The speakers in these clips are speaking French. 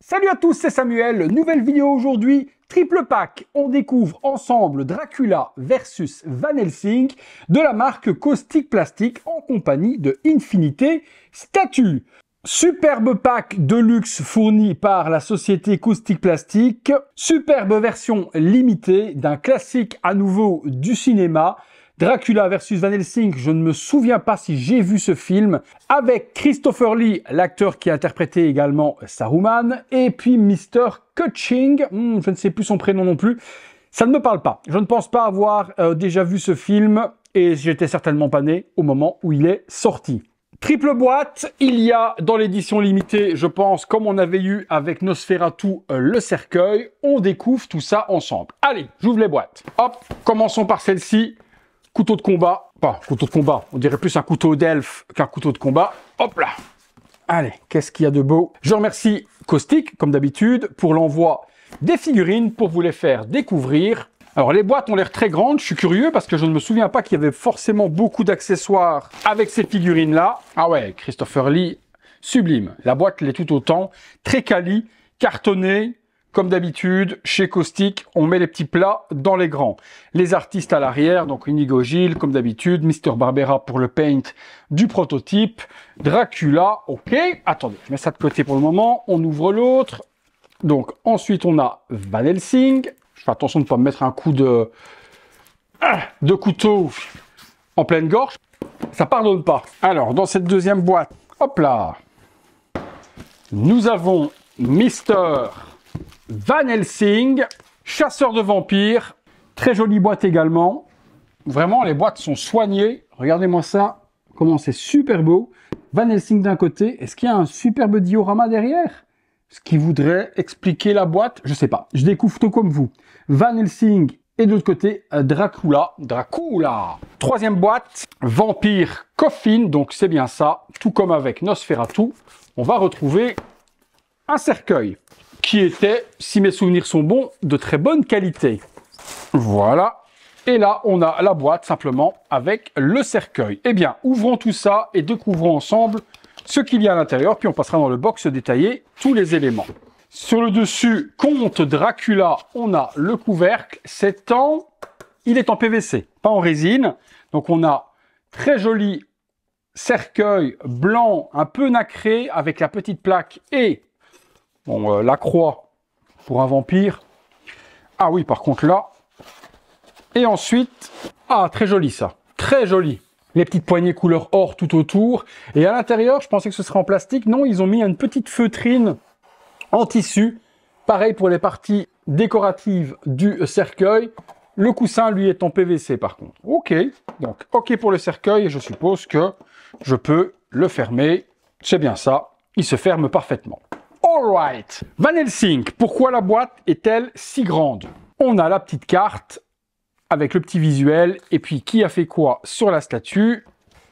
Salut à tous, c'est Samuel, nouvelle vidéo aujourd'hui, triple pack, on découvre ensemble Dracula versus Van Helsing de la marque Caustic Plastic en compagnie de Infinité Statue. Superbe pack de luxe fourni par la société Caustic Plastic, superbe version limitée d'un classique à nouveau du cinéma, Dracula versus Van Helsing, je ne me souviens pas si j'ai vu ce film, avec Christopher Lee, l'acteur qui a interprété également Saruman, et puis Mr. Cushing, je ne sais plus son prénom non plus, ça ne me parle pas. Je ne pense pas avoir déjà vu ce film, et j'étais certainement pas né au moment où il est sorti. Triple boîte, il y a dans l'édition limitée, je pense, comme on avait eu avec Nosferatu, le cercueil, on découvre tout ça ensemble. Allez, j'ouvre les boîtes. Hop, commençons par celle-ci. Couteau de combat, pas couteau de combat, on dirait plus un couteau d'elfe qu'un couteau de combat. Hop là. Allez, qu'est-ce qu'il y a de beau? Je remercie Caustic, comme d'habitude, pour l'envoi des figurines pour vous les faire découvrir. Alors, les boîtes ont l'air très grandes, je suis curieux parce que je ne me souviens pas qu'il y avait forcément beaucoup d'accessoires avec ces figurines-là. Ah ouais, Christopher Lee, sublime. La boîte l'est tout autant, très quali, cartonnée. Comme d'habitude, chez Caustic, on met les petits plats dans les grands. Les artistes à l'arrière, donc Inigo Gil, comme d'habitude, Mr. Barbera pour le paint du prototype, Dracula, ok. Attendez, je mets ça de côté pour le moment, on ouvre l'autre. Donc ensuite, on a Van Helsing. Je fais attention de ne pas me mettre un coup de couteau en pleine gorge. Ça pardonne pas. Alors, dans cette deuxième boîte, hop là, nous avons Mr. Van Helsing, chasseur de vampires, très jolie boîte également. Vraiment, les boîtes sont soignées. Regardez-moi ça, comment c'est super beau. Van Helsing d'un côté, est-ce qu'il y a un superbe diorama derrière? Ce qui voudrait expliquer la boîte, je sais pas. Je découvre tout comme vous. Van Helsing et de l'autre côté, Dracula. Troisième boîte, Vampire Coffin, donc c'est bien ça. Tout comme avec Nosferatu, on va retrouver un cercueil qui était, si mes souvenirs sont bons, de très bonne qualité. Voilà. Et là, on a la boîte simplement avec le cercueil. Eh bien, ouvrons tout ça et découvrons ensemble ce qu'il y a à l'intérieur, puis on passera dans le box détaillé tous les éléments. Sur le dessus, Comte Dracula, on a le couvercle. Il est en PVC, pas en résine. Donc on a très joli cercueil blanc, un peu nacré, avec la petite plaque et bon, la croix pour un vampire. Ah oui, par contre là. Et ensuite, ah, très joli ça. Très joli. Les petites poignées couleur or tout autour. Et à l'intérieur, je pensais que ce serait en plastique. Non, ils ont mis une petite feutrine en tissu. Pareil pour les parties décoratives du cercueil. Le coussin, lui, est en PVC par contre. Ok. Donc, ok pour le cercueil. Et je suppose que je peux le fermer. C'est bien ça. Il se ferme parfaitement. Alright. Van Helsing, pourquoi la boîte est-elle si grande? On a la petite carte avec le petit visuel et puis qui a fait quoi sur la statue.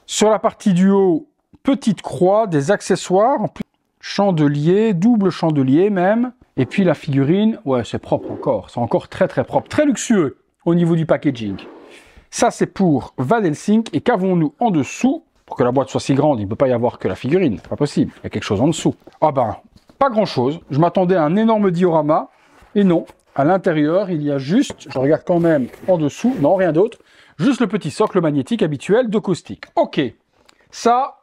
Sur la partie du haut, petite croix, des accessoires, en plus chandelier, double chandelier même. Et puis la figurine, ouais c'est propre encore, c'est encore très très propre, très luxueux au niveau du packaging. Ça c'est pour Van Helsing et qu'avons-nous en dessous? Pour que la boîte soit si grande, il ne peut pas y avoir que la figurine, pas possible, il y a quelque chose en dessous. Ah ben, pas grand-chose. Je m'attendais à un énorme diorama. Et non, à l'intérieur, il y a juste, je regarde quand même en dessous, non, rien d'autre, juste le petit socle magnétique habituel de Caustic. Ok, ça,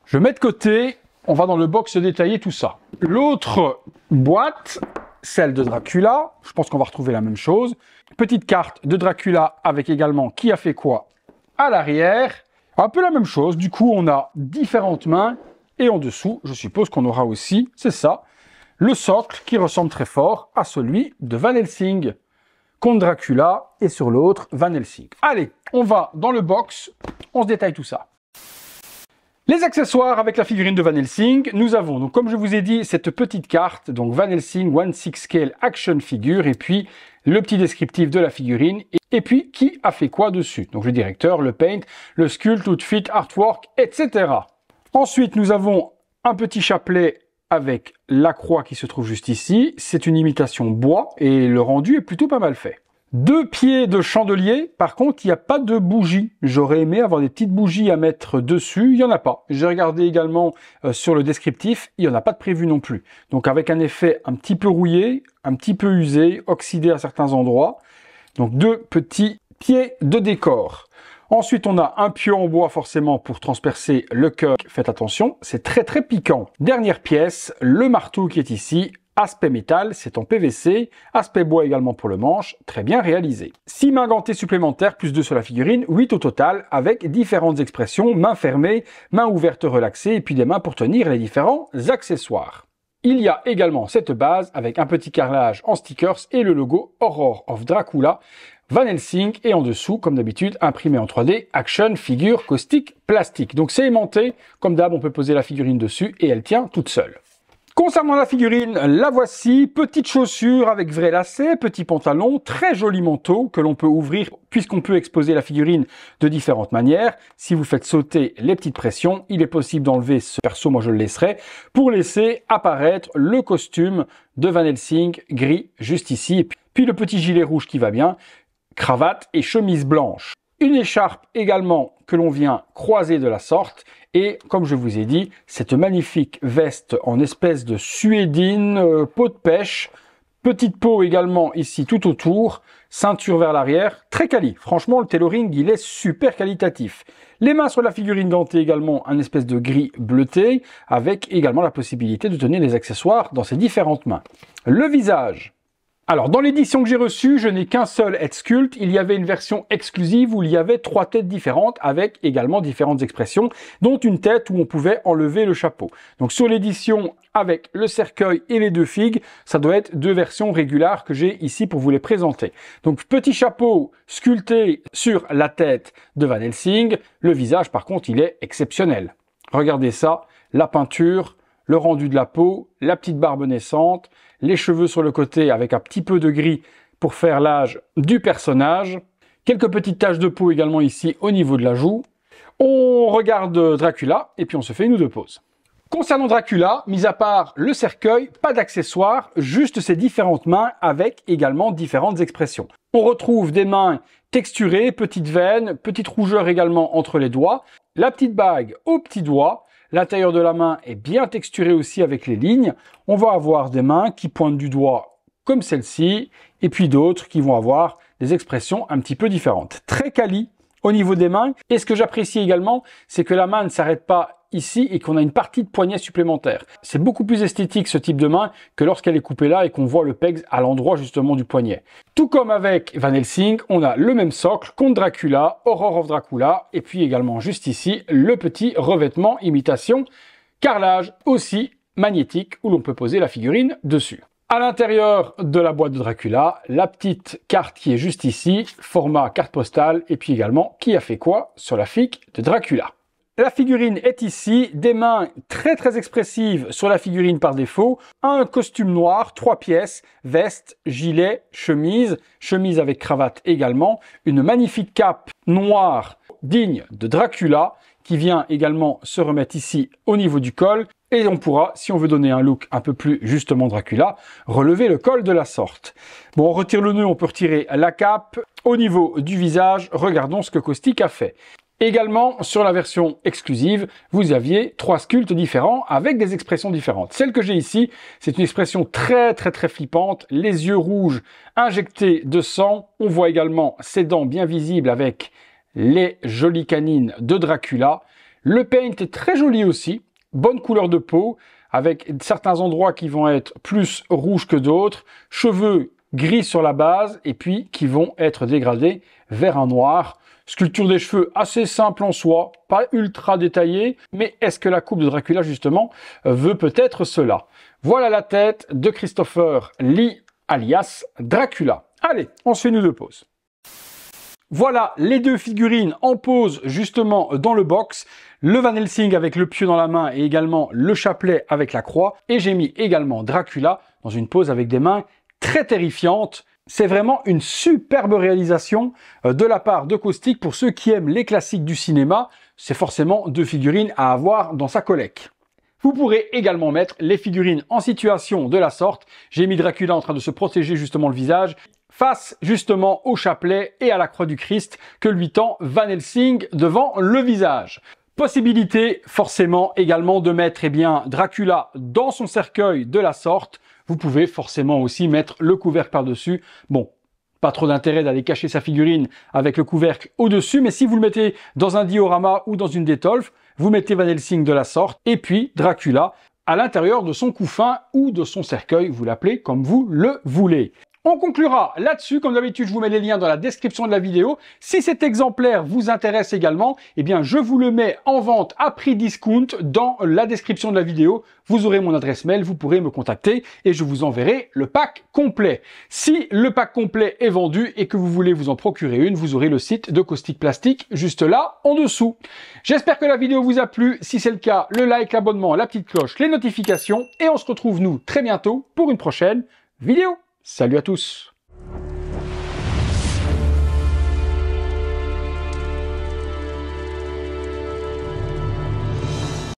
je mets de côté. On va dans le box détailler tout ça. L'autre boîte, celle de Dracula, je pense qu'on va retrouver la même chose. Petite carte de Dracula avec également qui a fait quoi à l'arrière. Un peu la même chose. Du coup, on a différentes mains. Et en dessous, je suppose qu'on aura aussi, c'est ça, le socle qui ressemble très fort à celui de Van Helsing. Comte Dracula et sur l'autre, Van Helsing. Allez, on va dans le box, on se détaille tout ça. Les accessoires avec la figurine de Van Helsing, nous avons, donc comme je vous ai dit, cette petite carte, donc Van Helsing 1/6 Scale Action Figure, et puis le petit descriptif de la figurine, et puis qui a fait quoi dessus. Donc le directeur, le paint, le sculpt, outfit, artwork, etc. Ensuite, nous avons un petit chapelet avec la croix qui se trouve juste ici. C'est une imitation bois et le rendu est plutôt pas mal fait. 2 pieds de chandelier. Par contre, il n'y a pas de bougie. J'aurais aimé avoir des petites bougies à mettre dessus. Il n'y en a pas. J'ai regardé également sur le descriptif. Il n'y en a pas de prévu non plus. Donc avec un effet un petit peu rouillé, un petit peu usé, oxydé à certains endroits. Donc 2 petits pieds de décor. Ensuite, on a un pieu en bois forcément pour transpercer le cœur. Faites attention, c'est très très piquant. Dernière pièce, le marteau qui est ici. Aspect métal, c'est en PVC. Aspect bois également pour le manche, très bien réalisé. 6 mains gantées supplémentaires, plus 2 sur la figurine, 8 au total, avec différentes expressions, mains fermées, mains ouvertes relaxées, et puis des mains pour tenir les différents accessoires. Il y a également cette base avec un petit carrelage en stickers et le logo Horror of Dracula, Van Helsing, et en dessous, comme d'habitude, imprimé en 3D, Action Figure Caustique Plastique. Donc c'est aimanté, comme d'hab, on peut poser la figurine dessus et elle tient toute seule. Concernant la figurine, la voici, petite chaussure avec vrai lacet, petit pantalon, très joli manteau que l'on peut ouvrir puisqu'on peut exposer la figurine de différentes manières. Si vous faites sauter les petites pressions, il est possible d'enlever ce perso, moi je le laisserai, pour laisser apparaître le costume de Van Helsing gris juste ici. Et puis le petit gilet rouge qui va bien, cravate et chemise blanche. Une écharpe également que l'on vient croiser de la sorte. Et comme je vous ai dit, cette magnifique veste en espèce de suédine, peau de pêche, petite peau également ici tout autour, ceinture vers l'arrière, très quali. Franchement, le tailoring, il est super qualitatif. Les mains sur la figurine gantée également, un espèce de gris bleuté, avec également la possibilité de tenir les accessoires dans ses différentes mains. Le visage. Alors, dans l'édition que j'ai reçue, je n'ai qu'un seul head sculpt. Il y avait une version exclusive où il y avait 3 têtes différentes avec également différentes expressions, dont une tête où on pouvait enlever le chapeau. Donc, sur l'édition avec le cercueil et les 2 figues, ça doit être 2 versions régulières que j'ai ici pour vous les présenter. Donc, petit chapeau sculpté sur la tête de Van Helsing. Le visage, par contre, il est exceptionnel. Regardez ça, la peinture, le rendu de la peau, la petite barbe naissante, les cheveux sur le côté avec un petit peu de gris pour faire l'âge du personnage. Quelques petites taches de peau également ici au niveau de la joue. On regarde Dracula et puis on se fait une ou 2 pauses. Concernant Dracula, mis à part le cercueil, pas d'accessoires, juste ses différentes mains avec également différentes expressions. On retrouve des mains texturées, petites veines, petite rougeur également entre les doigts, la petite bague au petit doigt. L'intérieur de la main est bien texturé aussi avec les lignes. On va avoir des mains qui pointent du doigt comme celle-ci, et puis d'autres qui vont avoir des expressions un petit peu différentes. Très quali au niveau des mains. Et ce que j'apprécie également, c'est que la main ne s'arrête pas ici et qu'on a une partie de poignet supplémentaire. C'est beaucoup plus esthétique ce type de main que lorsqu'elle est coupée là et qu'on voit le pegs à l'endroit justement du poignet. Tout comme avec Van Helsing, on a le même socle, Comte Dracula, Horror of Dracula, et puis également juste ici, le petit revêtement imitation carrelage, aussi magnétique, où l'on peut poser la figurine dessus. À l'intérieur de la boîte de Dracula, la petite carte qui est juste ici, format carte postale, et puis également qui a fait quoi sur la figue de Dracula. La figurine est ici, des mains très très expressives sur la figurine par défaut, un costume noir, 3 pièces, veste, gilet, chemise, chemise avec cravate également, une magnifique cape noire digne de Dracula qui vient également se remettre ici au niveau du col et on pourra, si on veut donner un look un peu plus justement Dracula, relever le col de la sorte. Bon, on retire le nœud, on peut retirer la cape. Au niveau du visage, regardons ce que Caustique a fait. Également, sur la version exclusive, vous aviez 3 sculptes différents avec des expressions différentes. Celle que j'ai ici, c'est une expression très flippante, les yeux rouges injectés de sang. On voit également ses dents bien visibles avec les jolies canines de Dracula. Le paint est très joli aussi, bonne couleur de peau, avec certains endroits qui vont être plus rouges que d'autres, cheveux gris sur la base et puis qui vont être dégradés vers un noir. Sculpture des cheveux assez simple en soi, pas ultra détaillée, mais est-ce que la coupe de Dracula justement veut peut-être cela? Voilà la tête de Christopher Lee alias Dracula. Allez, on se fait une ou 2 pauses. Voilà les 2 figurines en pose justement dans le box. Le Van Helsing avec le pieu dans la main et également le chapelet avec la croix. Et j'ai mis également Dracula dans une pose avec des mains très terrifiantes. C'est vraiment une superbe réalisation de la part de Caustique. Pour ceux qui aiment les classiques du cinéma, c'est forcément 2 figurines à avoir dans sa collecte. Vous pourrez également mettre les figurines en situation de la sorte. J'ai mis Dracula en train de se protéger justement le visage. face justement au chapelet et à la croix du Christ que lui tend Van Helsing devant le visage. Possibilité forcément également de mettre Dracula dans son cercueil de la sorte. Vous pouvez forcément aussi mettre le couvercle par-dessus. Bon, pas trop d'intérêt d'aller cacher sa figurine avec le couvercle au-dessus, mais si vous le mettez dans un diorama ou dans une Detolf, vous mettez Van Helsing de la sorte et puis Dracula à l'intérieur de son couffin ou de son cercueil, vous l'appelez comme vous le voulez. On conclura là-dessus. Comme d'habitude, je vous mets les liens dans la description de la vidéo. Si cet exemplaire vous intéresse également, eh bien, je vous le mets en vente à prix discount dans la description de la vidéo. Vous aurez mon adresse mail, vous pourrez me contacter et je vous enverrai le pack complet. Si le pack complet est vendu et que vous voulez vous en procurer une, vous aurez le site de Caustic Plastique juste là en dessous. J'espère que la vidéo vous a plu. Si c'est le cas, le like, l'abonnement, la petite cloche, les notifications et on se retrouve nous très bientôt pour une prochaine vidéo. Salut à tous!